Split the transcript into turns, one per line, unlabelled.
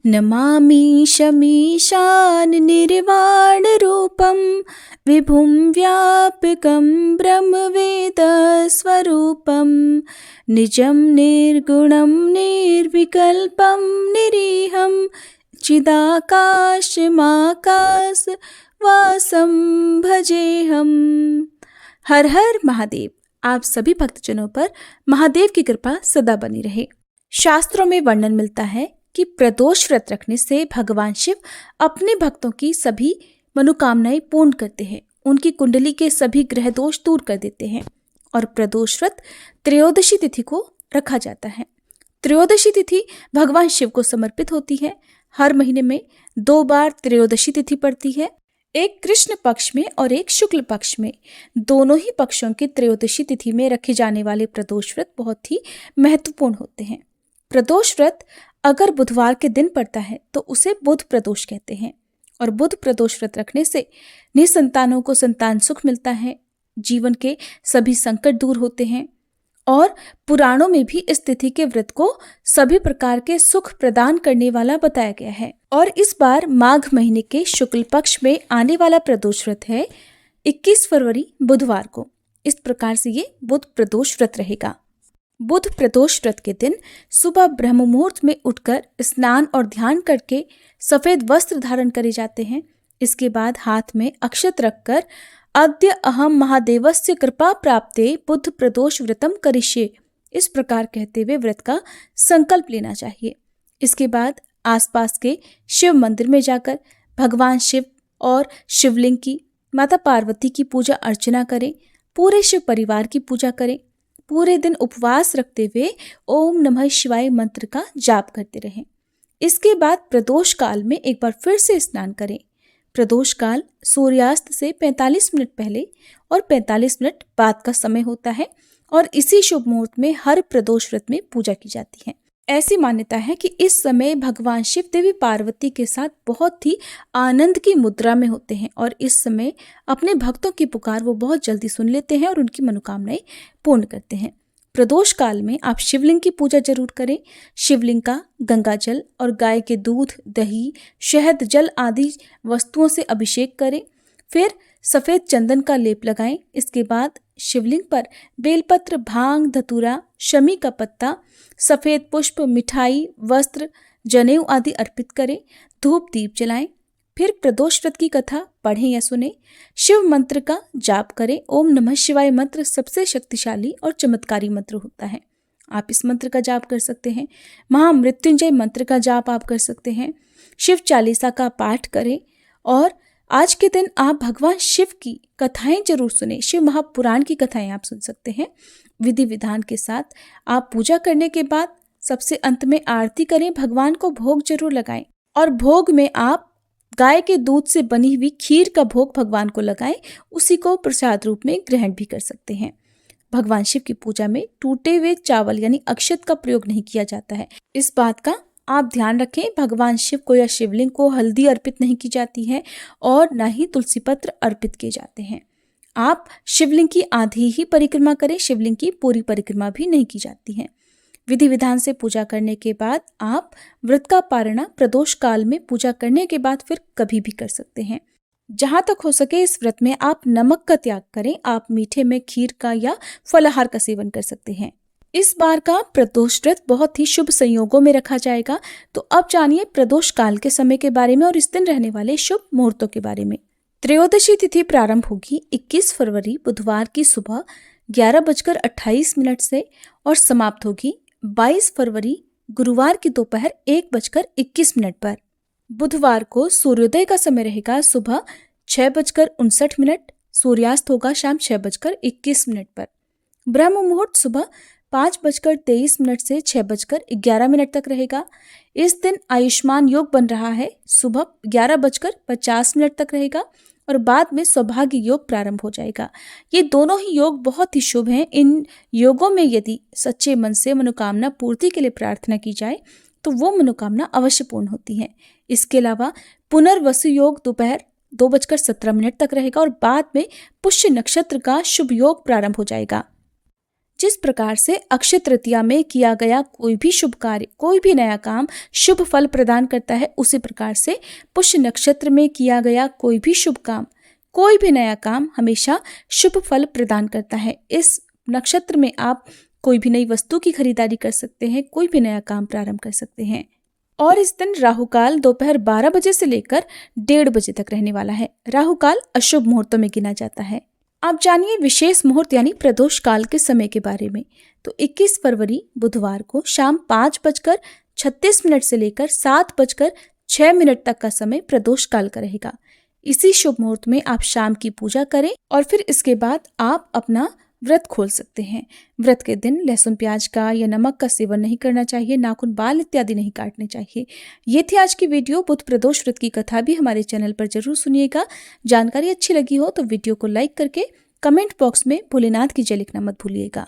नमामि शमीशान निर्वाण रूपम विभुं व्यापकं ब्रह्मवेद स्वरूपम निजं निर्गुणं निर्विकल्पं निरीहं चिदाकाशमाकाश वासं भजेहम। हर हर महादेव। आप सभी भक्तजनों पर महादेव की कृपा सदा बनी रहे। शास्त्रों में वर्णन मिलता है कि प्रदोष व्रत रखने से भगवान शिव अपने भक्तों की सभी मनोकामनाएं पूर्ण करते हैं, उनकी कुंडली के सभी ग्रह दोष दूर कर देते हैं। और प्रदोष व्रत त्रयोदशी तिथि को रखा जाता है। त्रयोदशी तिथि भगवान शिव को समर्पित होती है। हर महीने में 2 बार त्रयोदशी तिथि पड़ती है, एक कृष्ण पक्ष में और एक शुक्ल पक्ष में। दोनों ही पक्षों की त्रयोदशी तिथि में रखे जाने वाले प्रदोष व्रत बहुत ही महत्वपूर्ण होते हैं। प्रदोष व्रत अगर बुधवार के दिन पड़ता है तो उसे बुध प्रदोष कहते हैं। और बुध प्रदोष व्रत रखने से निसंतानों को संतान सुख मिलता है, जीवन के सभी संकट दूर होते हैं। और पुराणों में भी इस तिथि के व्रत को सभी प्रकार के सुख प्रदान करने वाला बताया गया है। और इस बार माघ महीने के शुक्ल पक्ष में आने वाला प्रदोष व्रत है 21 फरवरी बुधवार को। इस प्रकार से ये बुध प्रदोष व्रत रहेगा। बुध प्रदोष व्रत के दिन सुबह ब्रह्म मुहूर्त में उठकर स्नान और ध्यान करके सफेद वस्त्र धारण करे जाते हैं। इसके बाद हाथ में अक्षत रखकर अद्य अहम महादेवस्य कृपा प्राप्ते बुध प्रदोष व्रतम करिष्ये, इस प्रकार कहते हुए व्रत का संकल्प लेना चाहिए। इसके बाद आसपास के शिव मंदिर में जाकर भगवान शिव और शिवलिंग की, माता पार्वती की पूजा अर्चना करें। पूरे शिव परिवार की पूजा करें। पूरे दिन उपवास रखते हुए ओम नमः शिवाय मंत्र का जाप करते रहें। इसके बाद प्रदोष काल में एक बार फिर से स्नान करें। प्रदोष काल सूर्यास्त से 45 मिनट पहले और 45 मिनट बाद का समय होता है और इसी शुभ मुहूर्त में हर प्रदोष व्रत में पूजा की जाती है। ऐसी मान्यता है कि इस समय भगवान शिव देवी पार्वती के साथ बहुत ही आनंद की मुद्रा में होते हैं और इस समय अपने भक्तों की पुकार वो बहुत जल्दी सुन लेते हैं और उनकी मनोकामनाएं पूर्ण करते हैं। प्रदोष काल में आप शिवलिंग की पूजा जरूर करें। शिवलिंग का गंगा जल और गाय के दूध, दही, शहद जल आदि वस्तुओं से अभिषेक करें। फिर सफेद चंदन का लेप लगाएं। इसके बाद शिवलिंग पर बेलपत्र, भांग, धतूरा, शमी का पत्ता, सफेद पुष्प, मिठाई, वस्त्र, जनेऊ आदि अर्पित करें। धूप दीप जलाएं। फिर प्रदोष व्रत की कथा पढ़ें या सुने। शिव मंत्र का जाप करें। ओम नमः शिवाय मंत्र सबसे शक्तिशाली और चमत्कारी मंत्र होता है। आप इस मंत्र का जाप कर सकते हैं। महामृत्युंजय मंत्र का जाप आप कर सकते हैं। शिव चालीसा का पाठ करें। और आज के दिन आप भगवान शिव की कथाएं जरूर सुने। शिव महापुराण की कथाएं आप सुन सकते हैं। विधि विधान के साथ आप पूजा करने के बाद सबसे अंत में आरती करें। भगवान को भोग जरूर लगाएं और भोग में आप गाय के दूध से बनी हुई खीर का भोग भगवान को लगाएं। उसी को प्रसाद रूप में ग्रहण भी कर सकते हैं। भगवान शिव की पूजा में टूटे हुए चावल यानी अक्षत का प्रयोग नहीं किया जाता है। इस बात का आप ध्यान रखें। भगवान शिव को या शिवलिंग को हल्दी अर्पित नहीं की जाती है और न ही तुलसी पत्र अर्पित किए जाते हैं। आप शिवलिंग की आधी ही परिक्रमा करें। शिवलिंग की पूरी परिक्रमा भी नहीं की जाती है। विधि विधान से पूजा करने के बाद आप व्रत का पारणा प्रदोष काल में पूजा करने के बाद फिर कभी भी कर सकते हैं। जहां तक हो सके इस व्रत में आप नमक का त्याग करें। आप मीठे में खीर का या फलाहार का सेवन कर सकते हैं। इस बार का प्रदोष व्रत बहुत ही शुभ संयोगों में रखा जाएगा। तो अब जानिए प्रदोष काल के समय के बारे में और इस दिन रहने वाले शुभ मुहूर्तों के बारे में। त्रयोदशी तिथि प्रारंभ होगी 21 फरवरी बुधवार की सुबह 11:28 से और समाप्त होगी 22 फरवरी गुरुवार की दोपहर 1:21 पर। बुधवार को सूर्योदय का समय रहेगा सुबह 6:59। सूर्यास्त होगा शाम 6:21 पर। ब्रह्म मुहूर्त सुबह 5:23 से 6:11 तक रहेगा। इस दिन आयुष्मान योग बन रहा है। सुबह 11:50 तक रहेगा और बाद में सौभाग्य योग प्रारंभ हो जाएगा। ये दोनों ही योग बहुत ही शुभ हैं। इन योगों में यदि सच्चे मन से मनोकामना पूर्ति के लिए प्रार्थना की जाए तो वो मनोकामना अवश्य पूर्ण होती है। इसके अलावा पुनर्वसु योग दोपहर 2:17 तक रहेगा और बाद में पुष्य नक्षत्र का शुभ योग प्रारंभ हो जाएगा। जिस प्रकार से अक्षय तृतीया में किया गया कोई भी शुभ कार्य, कोई भी नया काम शुभ फल प्रदान करता है, उसी प्रकार से पुष्य नक्षत्र में किया गया कोई भी शुभ काम, कोई भी नया काम हमेशा शुभ फल प्रदान करता है। इस नक्षत्र में आप कोई भी नई वस्तु की खरीदारी कर सकते हैं, कोई भी नया काम प्रारंभ कर सकते हैं। और इस दिन राहुकाल दोपहर 12 बजे से लेकर 1:30 बजे तक रहने वाला है। राहुकाल अशुभ मुहूर्तों में गिना जाता है। आप जानिए विशेष मुहूर्त यानी प्रदोष काल के समय के बारे में। तो 21 फरवरी बुधवार को शाम 5:36 से लेकर 7:06 तक का समय प्रदोष काल का रहेगा। इसी शुभ मुहूर्त में आप शाम की पूजा करें और फिर इसके बाद आप अपना व्रत खोल सकते हैं। व्रत के दिन लहसुन प्याज का या नमक का सेवन नहीं करना चाहिए, नाखून बाल इत्यादि नहीं काटने चाहिए। ये थी आज की वीडियो। बुध प्रदोष व्रत की कथा भी हमारे चैनल पर जरूर सुनिएगा। जानकारी अच्छी लगी हो तो वीडियो को लाइक करके कमेंट बॉक्स में भोलेनाथ की जय लिखना मत भूलिएगा।